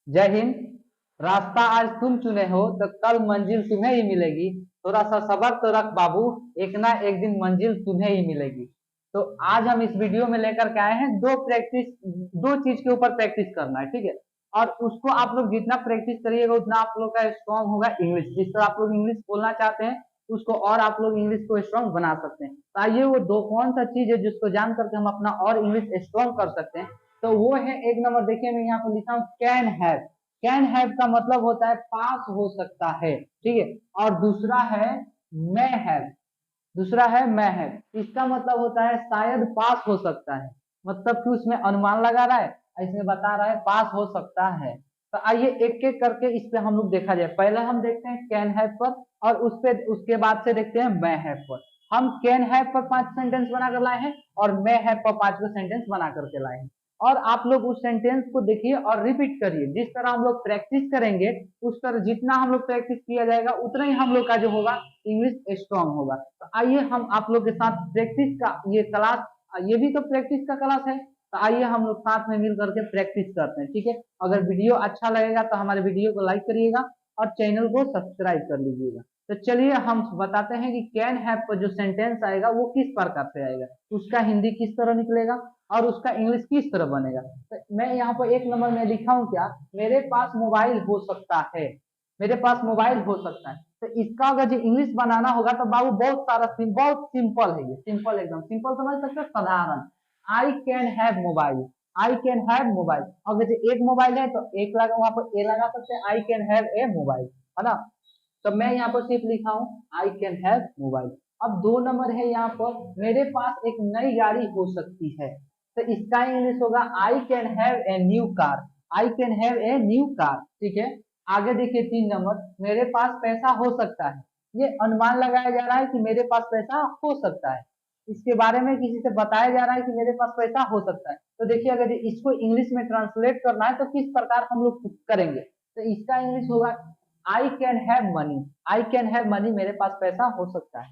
जय हिंद। रास्ता आज तुम चुने हो तो कल मंजिल तुम्हें ही मिलेगी। थोड़ा सा सब्र तो रख बाबू, एक ना एक दिन मंजिल तुम्हें ही मिलेगी। तो आज हम इस वीडियो में लेकर के आए हैं दो चीज के ऊपर प्रैक्टिस करना है, ठीक है। और उसको आप लोग जितना प्रैक्टिस करिएगा उतना आप लोग का स्ट्रांग होगा इंग्लिश। जिस तरह आप लोग इंग्लिश बोलना चाहते हैं उसको और आप लोग इंग्लिश को स्ट्रांग बना सकते हैं। तो आइए वो दो कौन सा चीज है जिसको जान करके हम अपना और इंग्लिश स्ट्रांग कर सकते हैं। तो वो है, एक नंबर देखिए, मैं यहाँ पर लिखा हूँ कैन हैव। कैन हैव का मतलब होता है पास हो सकता है, ठीक है। और दूसरा है मैं हैव। दूसरा है मैं है, इसका मतलब होता है शायद पास हो सकता है। मतलब कि उसमें अनुमान लगा रहा है, इसमें बता रहा है पास हो सकता है। तो आइए एक एक करके इस पे हम लोग देखा जाए। पहले हम देखते हैं कैन हैव पर, और उस पे उसके बाद से देखते हैं मैं हैव पर। हम कैन हैव पर 5 सेंटेंस बनाकर लाए हैं और मैं हैव पर 5 सेंटेंस बना करके लाए हैं। और आप लोग उस सेंटेंस को देखिए और रिपीट करिए। जिस तरह हम लोग प्रैक्टिस करेंगे उस तरह जितना हम लोग प्रैक्टिस किया जाएगा उतना ही हम लोग का जो होगा इंग्लिश स्ट्रांग होगा। तो आइए हम आप लोग के साथ प्रैक्टिस का ये क्लास, ये भी तो प्रैक्टिस का क्लास है। तो आइए हम लोग साथ में मिल करके प्रैक्टिस करते हैं, ठीक है। अगर वीडियो अच्छा लगेगा तो हमारे वीडियो को लाइक करिएगा और चैनल को सब्सक्राइब कर लीजिएगा। तो चलिए हम बताते हैं कि कैन हैव पर जो सेंटेंस आएगा वो किस प्रकार से आएगा, उसका हिंदी किस तरह निकलेगा और उसका इंग्लिश किस तरह बनेगा। तो मैं यहाँ पर एक नंबर में लिखा हूँ क्या, मेरे पास मोबाइल हो सकता है। मेरे पास मोबाइल हो सकता है। तो इसका अगर जो इंग्लिश बनाना होगा तो बाबू बहुत सारा बहुत सिंपल है। ये सिंपल, एकदम सिंपल समझ सकते हैं, साधारण। I can have mobile. I can have mobile. अगर जो एक मोबाइल है तो एक लगा, वहां पर ए लगा सकते हैं, I can have a mobile, है ना। तो मैं यहाँ पर सिर्फ लिखा हूँ आई कैन हैव मोबाइल। अब दो नंबर है यहाँ पर, मेरे पास एक नई गाड़ी हो सकती है। तो इसका इंग्लिश होगा I can have a new car. I can have a new car, ठीक है। आगे देखिए 3 नंबर, मेरे पास पैसा हो सकता है। ये अनुमान लगाया जा रहा है कि मेरे पास पैसा हो सकता है। इसके बारे में किसी से बताया जा रहा है कि मेरे पास पैसा हो सकता है। तो देखिए अगर इसको इंग्लिश में ट्रांसलेट करना है तो किस प्रकार हम लोग करेंगे। तो इसका इंग्लिश होगा I can have money. I can have money, मेरे पास पैसा हो सकता है।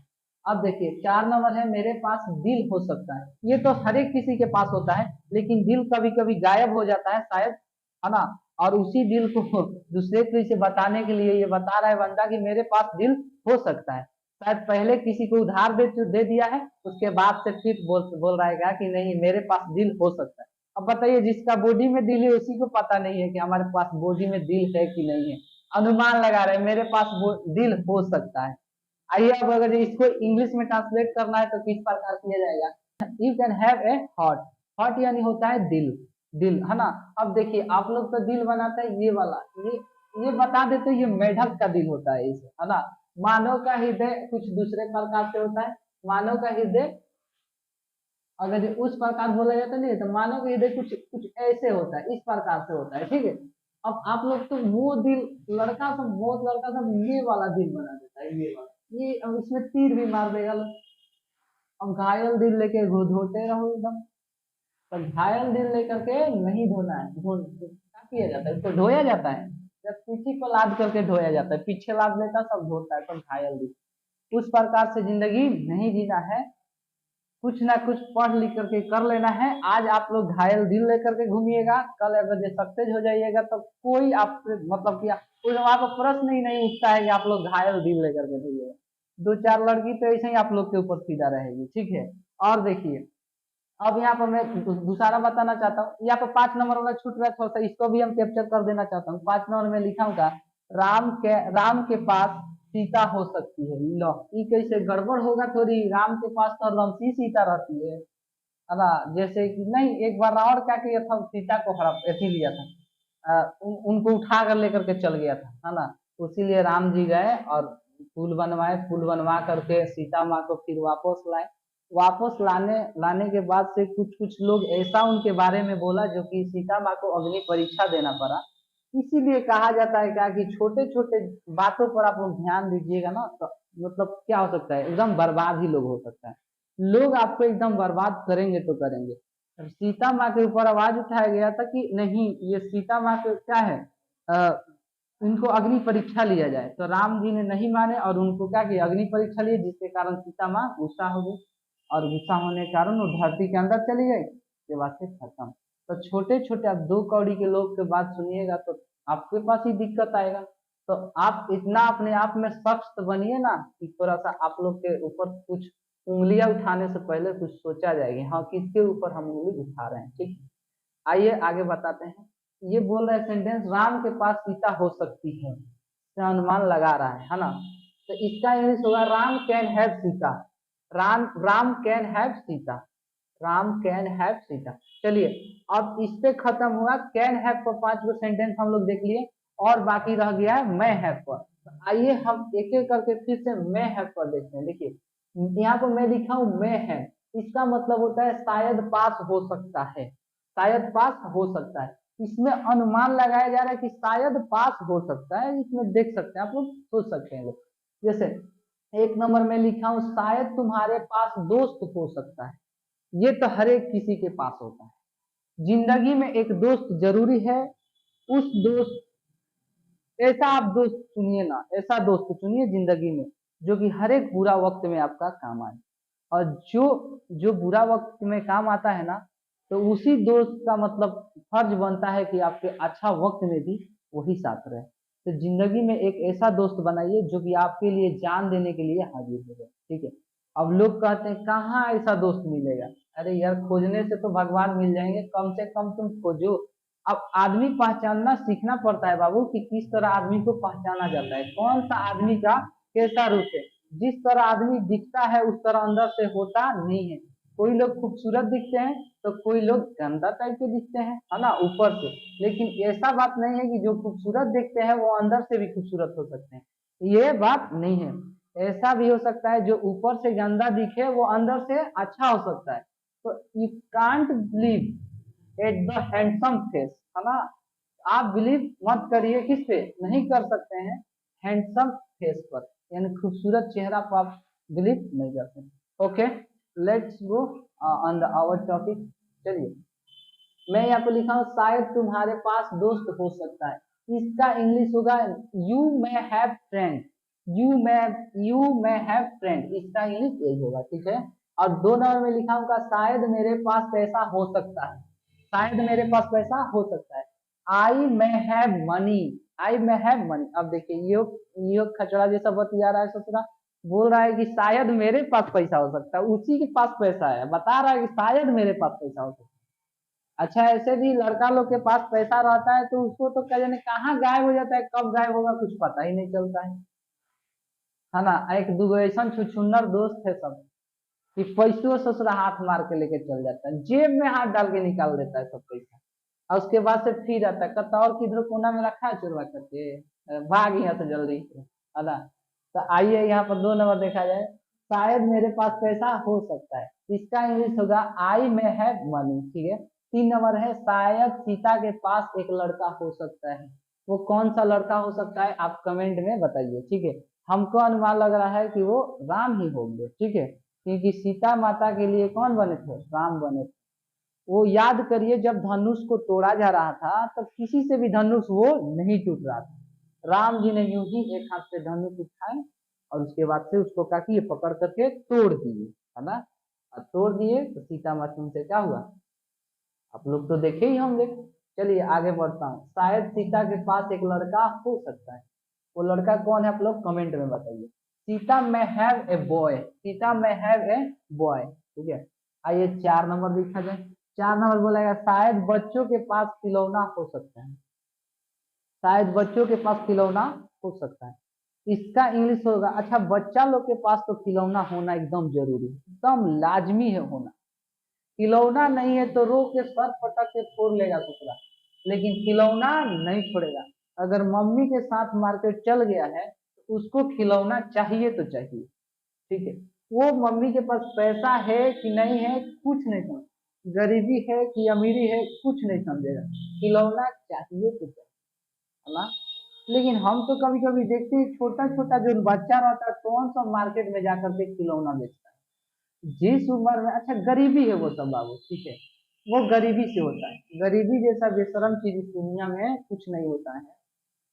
अब देखिए 4 नंबर है, मेरे पास दिल हो सकता है। ये तो हर एक किसी के पास होता है, लेकिन दिल कभी कभी गायब हो जाता है शायद, है ना। और उसी दिल को दूसरे किसी से बताने के लिए ये बता रहा है बंदा कि मेरे पास दिल हो सकता है। शायद पहले किसी को उधार दे दिया है, उसके बाद से फिर बोल रहा है कि नहीं मेरे पास दिल हो सकता है। अब बताइए, जिसका बॉडी में दिल है उसी को पता नहीं है कि हमारे पास बॉडी में दिल है कि नहीं है। अनुमान लगा रहे हैं मेरे पास दिल हो सकता है। आइए अब अगर इसको इंग्लिश में ट्रांसलेट करना है तो किस प्रकार किया जाएगा। You can have a heart. Heart यानी होता है दिल, दिल, है ना। अब देखिए आप लोग तो दिल बनाते हैं ये वाला, ये बता देते ये मेढक का दिल होता है इसे, है ना। मानव का हृदय कुछ दूसरे प्रकार से होता है। मानव का हृदय अगर उस प्रकार बोला जाता नहीं तो मानव का हृदय कुछ कुछ ऐसे होता है, इस प्रकार से होता है, ठीक है। अब आप लोग तो वो दिल, लड़का सब बहुत लड़का सब ये वाला दिल बना देता है, ये वाला, ये अब इसमें तीर भी मार देगा लोग। अब घायल दिल लेके धोते रहो एकदम। तो घायल दिल लेकर के नहीं धोना है, क्या किया जाता है, इसको धोया जाता है। जब पीछे को लाद करके धोया जाता है, पीछे लाद लेता सब धोता है, तो घायल दिल। उस प्रकार से जिंदगी नहीं जीना है, कुछ ना कुछ पढ़ लिख करके कर लेना है। आज आप लोग घायल दिल लेकर के घूमिएगा, कल अगर ये सक्सेस हो जाइएगा तो कोई आपसे मतलब कि कोई वहां पर प्रश्न ही नहीं उठता है कि आप लोग घायल दिल लेकर के घूमिएगा। 2-4 लड़की तो ऐसे ही आप लोग के ऊपर सीधा रहेगी, ठीक है। और देखिए अब यहाँ पर मैं दूसरा बताना चाहता हूँ। यहाँ पर 5 नंबर वाला छूट रहा है थोड़ा सा, इसको भी हम कैप्चर कर देना चाहता हूँ। 5 नंबर में लिखा होगा राम के पास सीता हो सकती है। लो ये कैसे गड़बड़ होगा थोड़ी, राम के पास तो रमसी सीता रहती है ना। जैसे कि नहीं, एक बार रावण क्या किया था, सीता को हड़प ऐसी लिया था, उनको उठा कर लेकर के चल गया था, है ना। उसीलिए राम जी गए और पुल बनवाए, पुल बनवा करके सीता माँ को फिर वापस लाए। वापस लाने लाने के बाद से कुछ कुछ लोग ऐसा उनके बारे में बोला जो कि सीता माँ को अग्नि परीक्षा देना पड़ा। इसीलिए कहा जाता है क्या कि छोटे छोटे बातों पर आप लोग ध्यान दीजिएगा ना, तो मतलब क्या हो सकता है, एकदम बर्बाद ही लोग हो सकता है। लोग आपको एकदम बर्बाद करेंगे तो करेंगे। सीता माँ के ऊपर आवाज उठाया गया था कि नहीं, ये सीता माँ के क्या है, इनको अग्नि परीक्षा लिया जाए। तो राम जी ने नहीं माने और उनको क्या किया, अग्नि परीक्षा लिए, जिसके कारण सीता माँ गुस्सा हो गई। और गुस्सा होने के कारण वो धरती के अंदर चली गई। ये बात से खत्म। तो छोटे छोटे आप 2 कौड़ी के लोग के बात सुनिएगा तो आपके पास ही दिक्कत आएगा। तो आप इतना अपने आप में सख्त बनिए ना कि थोड़ा सा आप लोग के ऊपर कुछ उंगलियां उठाने से पहले कुछ सोचा जाएगी, हाँ किसके ऊपर हम उंगली उठा रहे हैं। ठीक है, आइए आगे बताते हैं। ये बोल रहा है सेंटेंस, राम के पास सीता हो सकती है, इसका अनुमान लगा रहा है ना। तो इसका इंग्लिश होगा Ram can have Sita. Ram can have Sita. Ram can have Sita. चलिए अब इस पे खत्म हुआ, कैन हैव पर 5 गो सेंटेंस हम लोग देख लिए और बाकी रह गया है मैं हैव पर। तो आइए हम एक एक करके फिर से मैं हैव पर देखते हैं। देखिए यहाँ पर मैं लिखा हूं मैं है, इसका मतलब होता है शायद पास हो सकता है, शायद पास हो सकता है। इसमें अनुमान लगाया जा रहा है कि शायद पास हो सकता है, इसमें देख सकते हैं आप लोग, सोच सकते हैं लोग। जैसे 1 नंबर में लिखा हूं शायद तुम्हारे पास दोस्त हो सकता है, ये तो हर एक किसी के पास होता है। जिंदगी में एक दोस्त जरूरी है, उस दोस्त, ऐसा आप दोस्त चुनिए ना, ऐसा दोस्त चुनिए जिंदगी में जो कि हर एक बुरा वक्त में आपका काम आए। और जो जो बुरा वक्त में काम आता है ना, तो उसी दोस्त का मतलब फर्ज बनता है कि आपके अच्छा वक्त में भी वही साथ रहे। तो जिंदगी में एक ऐसा दोस्त बनाइए जो कि आपके लिए जान देने के लिए हाजिर हो जाए। ठीक है, अब लोग कहते हैं कहाँ ऐसा दोस्त मिलेगा, अरे यार खोजने से तो भगवान मिल जाएंगे, कम से कम तुम खोजो। अब आदमी पहचानना सीखना पड़ता है बाबू कि किस तरह आदमी को पहचाना जाता है, कौन सा आदमी का कैसा रूप है। जिस तरह आदमी दिखता है उस तरह अंदर से होता नहीं है। कोई लोग खूबसूरत दिखते हैं तो कोई लोग गंदा टाइप के दिखते हैं, है ना, ऊपर से। लेकिन ऐसा बात नहीं है कि जो खूबसूरत दिखते हैं वो अंदर से भी खूबसूरत हो सकते हैं, ये बात नहीं है। ऐसा भी हो सकता है जो ऊपर से गंदा दिखे वो अंदर से अच्छा हो सकता है। तो you can't believe at the handsome face, है ना। आप बिलीव मत करिए, किस पे नहीं कर सकते हैं, हैंडसम फेस पर, यानी खूबसूरत चेहरा पर आप बिलीव नहीं करते। Okay, let's go on the our topic. चलिए मैं यहाँ पे लिखा हूँ शायद तुम्हारे पास दोस्त हो सकता है, इसका इंग्लिश होगा you may have friend. You may have friend, इसका इंग्लिश यही होगा। ठीक है, और 2 नंबर में लिखा होगा शायद मेरे पास पैसा हो सकता है, शायद मेरे पास पैसा हो सकता है। I may have money, I may have money. अब देखिए ये खचड़ा जैसा बतिया रहा है ससुरा, बोल रहा है कि शायद मेरे पास पैसा हो सकता है, उसी के पास पैसा है, बता रहा है कि शायद मेरे पास पैसा हो सकता है। अच्छा ऐसे भी लड़का लोग के पास पैसा रहता है तो उसको तो क्या जाने कहाँ गायब हो जाता है, कब गायब होगा कुछ पता ही नहीं चलता है ना। एक दूगो ऐसा छुछुन्नर दोस्त है सब कि पैसों ससुरा हाथ मार के लेके चल जाता है, जेब में हाथ डाल के निकाल देता है सब पैसा, और उसके बाद से फिर आता है, कहता और किधर कोना में रखा है चुरवा करके, भाग यहाँ से जल्दी, है ना। तो आइए यहाँ पर 2 नंबर देखा जाए, शायद मेरे पास पैसा हो सकता है, इसका इंग्लिश होगा आई मे हैव मनी। ठीक है, 3 नंबर है शायद सीता के पास एक लड़का हो सकता है, वो कौन सा लड़का हो सकता है आप कमेंट में बताइए। ठीक है, हमको अनुमान लग रहा है कि वो राम ही होंगे। ठीक है, क्योंकि सीता माता के लिए कौन बने थे, राम बने थे। वो याद करिए जब धनुष को तोड़ा जा रहा था तब किसी से भी धनुष वो नहीं टूट रहा था, राम जी ने यूं ही एक हाथ से धनुष उठाए और उसके बाद से उसको क्या किए, पकड़ करके तोड़ दिए, है ना। और तोड़ दिए तो सीता माता से क्या हुआ, आप लोग तो देखे ही होंगे। चलिए आगे बढ़ता हूँ, शायद सीता के पास एक लड़का हो सकता है, वो लड़का कौन है आप लोग कमेंट में बताइए। सीता में हैव ए बॉय, सीता में हैव ए बॉय। ठीक है, आइए 4 नंबर देखा जाए। 4 नंबर बोलेगा शायद बच्चों के पास खिलौना हो सकता है, शायद बच्चों के पास खिलौना हो सकता है, इसका इंग्लिश होगा, अच्छा बच्चा लोग के पास तो खिलौना होना एकदम जरूरी है, एकदम लाजमी है होना। खिलौना नहीं है तो रो के सर पटक के फोड़ लेगा कुतरा, लेकिन खिलौना नहीं छोड़ेगा। अगर मम्मी के साथ मार्केट चल गया है तो उसको खिलौना चाहिए तो चाहिए। ठीक है, वो मम्मी के पास पैसा है कि नहीं है कुछ नहीं समझ, गरीबी है कि अमीरी है कुछ नहीं समझेगा, खिलौना चाहिए तो चाहिए, है ना। लेकिन हम तो कभी कभी देखते हैं छोटा छोटा जो बच्चा रहता है कौन सा मार्केट में जाकर के खिलौना बेचता है, जिस उम्र में, अच्छा गरीबी है वो सब बाबू, ठीक है, वो गरीबी से होता है, गरीबी जैसा बेशरम चीज इस दुनिया में कुछ नहीं होता है।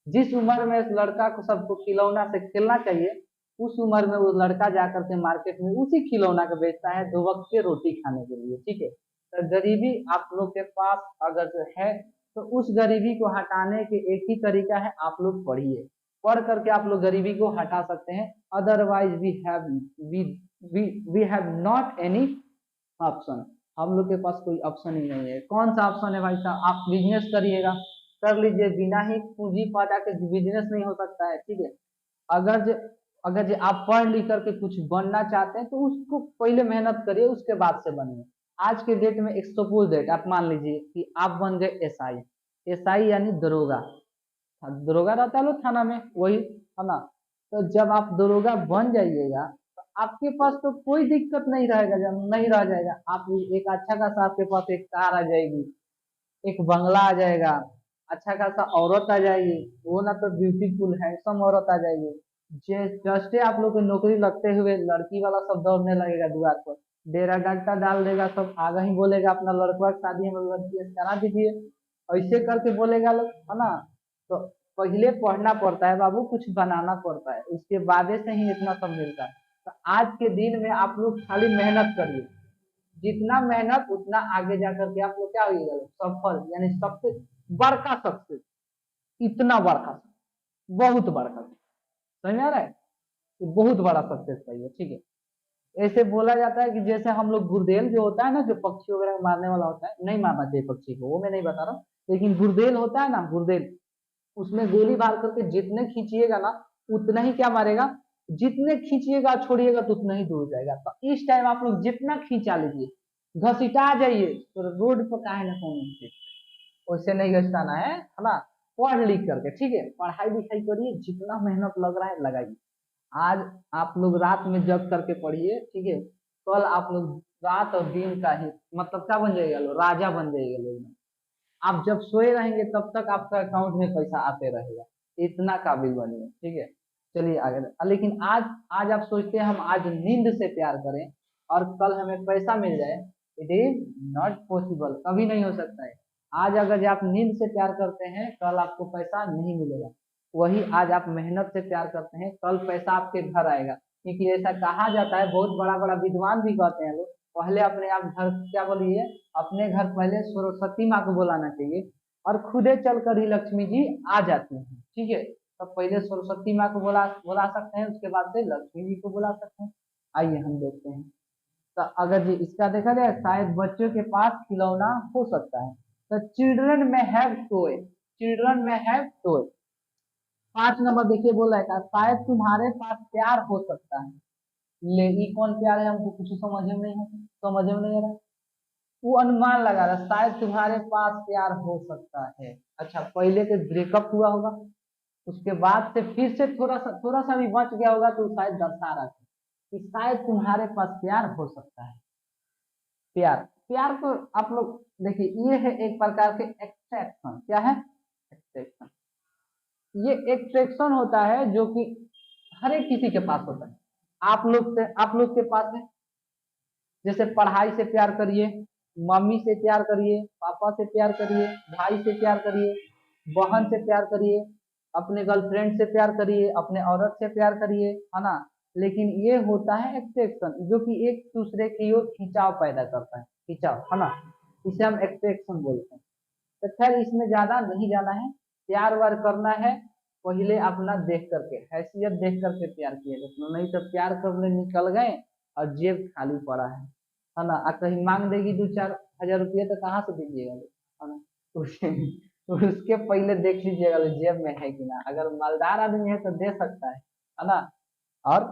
जिस उम्र में इस लड़का को सबको खिलौना से खेलना चाहिए उस उम्र में वो लड़का जाकर के मार्केट में उसी खिलौना को बेचता है 2 वक्त के रोटी खाने के लिए। ठीक है, तो गरीबी आप लोग के पास अगर जो है तो उस गरीबी को हटाने के एक ही तरीका है, आप लोग पढ़िए। पढ़ करके आप लोग गरीबी को हटा सकते हैं। Otherwise we we we have not any option. हम लोग के पास कोई ऑप्शन ही नहीं है। कौन सा ऑप्शन है भाई साहब? आप बिजनेस करिएगा, कर लीजिए। बिना ही पूंजी पटा के बिजनेस नहीं हो सकता है, ठीक है। अगर जो अगर जो आप पढ़ लिख करके कुछ बनना चाहते हैं तो उसको पहले मेहनत करिए, उसके बाद से बनिए। आज के डेट में एक सपोज डेट आप मान लीजिए कि आप बन गए एसआई। एसआई यानी दरोगा। दरोगा रहता है लोग थाना में, वही है ना। तो जब आप दरोगा बन जाइएगा तो आपके पास तो कोई दिक्कत नहीं रहेगा, जब नहीं रह जाएगा। आप एक अच्छा खासा आपके पास एक कार आ जाएगी, एक बंगला आ जाएगा, अच्छा खासा औरत आ जाएगी, वो ना तो ब्यूटीफुल हैंडसम औरत आ जाएगी। जस्ट आप लोग की नौकरी लगते हुए लड़की वाला सब दौड़ने लगेगा द्वार पर, डेरा डंडा डाल देगा, सब आगे ही बोलेगा अपना लड़का की शादी में लड़की करा दीजिए, ऐसे करके बोलेगा लोग, है ना। तो पहले पढ़ना पड़ता है बाबू, कुछ बनाना पड़ता है, उसके बाद से ही इतना सब मिलता है। तो आज के दिन में आप लोग खाली मेहनत करिए, जितना मेहनत उतना आगे जाकर के आप लोग क्या होइएगा, सफल, यानी सबसे बड़का सक्सेस। इतना बड़का, बहुत बड़का, समझ में आ रहा है? तो बहुत बड़ा सक्सेस चाहिए, ठीक है। ऐसे बोला जाता है कि जैसे हम लोग गुर्देल जो होता है ना, जो पक्षी वगैरह मारने वाला होता है, नहीं मारना चाहिए पक्षी को, वो मैं नहीं बता रहा हूँ, लेकिन गुर्देल होता है ना, गुर्देल, उसमें गोली मार करके जितने खींचिएगा ना उतना ही क्या मारेगा, जितने खींचिएगा छोड़िएगा तो उतना ही दूर जाएगा। तो इस टाइम आप लोग जितना खींचा लीजिए, घसीटा जाइए, तो रोड पर काहे ना कौन, वैसे नहीं घसीटाना है ना। पढ़ लिख करके, ठीक है, पढ़ाई लिखाई करिए, जितना मेहनत लग रहा है लगाइए। आज आप लोग रात में जग करके पढ़िए, ठीक है। कल आप लोग रात और दिन का ही मतलब क्या बन जाएगा, लोग राजा बन जाएगा लोग। आप जब सोए रहेंगे तब तक आपका अकाउंट में पैसा आते रहेगा, इतना काबिल बनिए, ठीक है। चलिए आगे। लेकिन आज आज आप सोचते हैं हम आज नींद से प्यार करें और कल हमें पैसा मिल जाए, इट इज नॉट पॉसिबल, कभी नहीं हो सकता है। आज अगर आप नींद से प्यार करते हैं कल आपको पैसा नहीं मिलेगा। वही आज आप मेहनत से प्यार करते हैं कल पैसा आपके घर आएगा। क्योंकि ऐसा कहा जाता है, बहुत बड़ा बड़ा विद्वान भी कहते हैं लोग, पहले अपने आप घर क्या बोलिए, अपने घर पहले सरस्वती माँ को बुलाना चाहिए और खुदे चलकर ही लक्ष्मी जी आ जाती हैं, ठीक है। तो पहले सरस्वती माँ को बुला बुला सकते हैं, उसके बाद से लक्ष्मी जी को बुला सकते हैं। आइए हम देखते हैं। तो अगर जी इसका देखा जाए, शायद बच्चों के पास खिलौना हो सकता है। तो चिल्ड्रन में हैव टॉय, चिल्ड्रन में हैव टॉय। 5 नंबर देखिए बोल रहा है का, शायद तुम्हारे पास प्यार हो सकता है। ले ये कौन प्यार है, हमको कुछ समझ में नहीं है, समझ में नहीं आ रहा। वो अनुमान लगा रहा, शायद तुम्हारे पास प्यार हो सकता है। अच्छा, पहले से ब्रेकअप हुआ होगा, उसके बाद से फिर से थोड़ा सा भी बच गया होगा, तो शायद दर्शा रहा था कि शायद तुम्हारे पास प्यार हो सकता है। प्यार, प्यार को आप लोग देखिए, ये है एक प्रकार के एक्सट्रैक्शन। क्या है? एक्सट्रैक्शन। ये एक्सट्रैक्शन होता है जो कि हर एक किसी के पास होता है। आप लोग के पास है। जैसे पढ़ाई से प्यार करिए, मम्मी से प्यार करिए, पापा से प्यार करिए, भाई से प्यार करिए, बहन से प्यार करिए, अपने गर्लफ्रेंड से प्यार करिए, अपने औरत से प्यार करिए, है ना। लेकिन ये होता है एक्सट्रैक्शन, जो कि एक दूसरे की ओर खिंचाव पैदा करता है, खिंचाव, है ना। इसे हम एक्सट्रैक्शन बोलते हैं। तो खैर इसमें ज्यादा नहीं जाना है, प्यार वार करना है पहले अपना देख करके, हैसियत देख करके प्यार किया, नहीं तो प्यार करने निकल गए और जेब खाली पड़ा है ना। कहीं मांग देगी 2-4 हजार रुपये तो कहाँ से दीजिएगा, है ना। उसके पहले देख लीजिएगा जेब में है कि ना, अगर मालदार आदमी है तो दे सकता है ना। और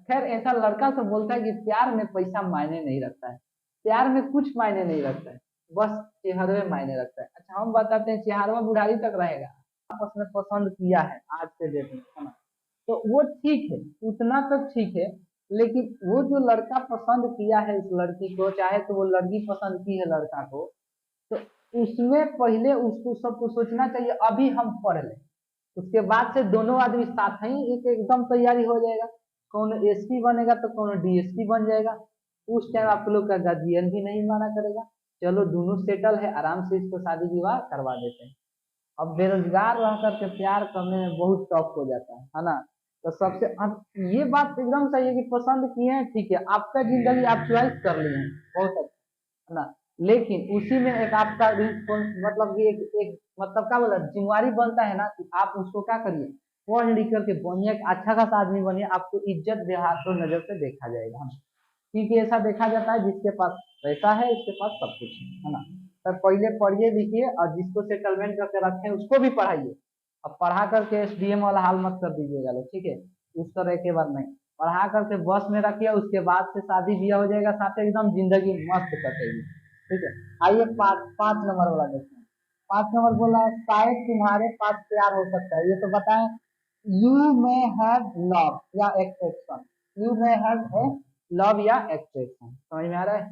खैर ऐसा लड़का सब बोलता है कि प्यार में पैसा मायने नहीं रखता है, प्यार में कुछ मायने नहीं रखता है, बस चेहरे मायने रखता है। अच्छा हम बताते हैं, चेहरवा बुढ़ारी तक रहेगा, आपस में पसंद किया है आज के डेट में, है ना। तो वो ठीक है, उतना तक ठीक है। लेकिन वो जो लड़का पसंद किया है इस लड़की को, चाहे तो वो लड़की पसंद की है लड़का को, तो उसमें पहले उसको सबको सोचना चाहिए अभी हम पढ़ लें, उसके बाद से दोनों आदमी साथ ही एक एकदम तैयारी हो जाएगा। कौन एसपी बनेगा तो कौन डीएसपी बन जाएगा। उस टाइम आप लोग का गार्जियन भी नहीं माना करेगा, चलो दोनों सेटल है, आराम से इसको शादी विवाह करवा देते हैं। अब बेरोजगार रह करके प्यार करने में बहुत टफ हो जाता है ना। तो सबसे अब ये बात एकदम सही है कि पसंद किए हैं, ठीक है, आपका जिंदगी आप चॉइस कर लिए हैं, बहुत अच्छा, है ना। लेकिन उसी में एक आपका मतलब कि एक मतलब क्या बोला जिम्मेवारी बनता है ना कि आप उसको क्या करिए, पढ़ लिख करके बनिए, एक अच्छा खासा आदमी बनिए, आपको इज्जत व्यवहार तो नजर से देखा जाएगा। क्योंकि ऐसा देखा जाता है जिसके पास पैसा है उसके पास सब कुछ है ना। तब पहले पढ़िए लिखिए और जिसको सेटलमेंट करके रखे उसको भी पढ़ाइए। अब पढ़ा करके एसडीएम वाला हाल मत कर दीजिएगा लोग, ठीक है। उस तरह के बात नहीं, पढ़ा करके बस में रखिए, उसके बाद से शादी ब्याह हो जाएगा, साथ एकदम जिंदगी मस्त कटेगी, ठीक है। आइए पाँच नंबर वाला देखते हैं। 5 नंबर बोला है, शायद तुम्हारे पास प्यार हो सकता है, ये तो बताएं। यू मे हैव लव या expectation, you may have a love या एक्सपेक्टेशन, समझ में आ रहा है।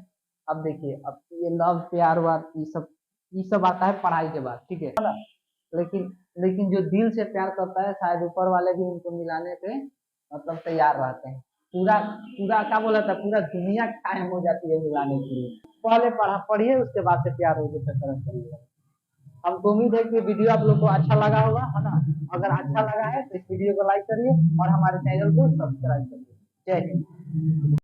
अब देखिए, अब ये लव प्यार हुआ, ये सब आता है पढ़ाई के बाद, ठीक है ना। लेकिन लेकिन जो दिल से प्यार करता है शायद ऊपर वाले भी उनको मिलाने पे मतलब तैयार रहते हैं। पूरा पूरा क्या बोला था, पूरा दुनिया कायम हो जाती है मिलाने के लिए। पहले पढ़िए उसके बाद से प्यार हो जाए तरह करिए। हमको उम्मीद है कि वीडियो आप लोग को अच्छा लगा होगा, है ना। अगर अच्छा लगा है तो इस वीडियो को लाइक करिए और हमारे चैनल को सब्सक्राइब करिए। जय हिंद।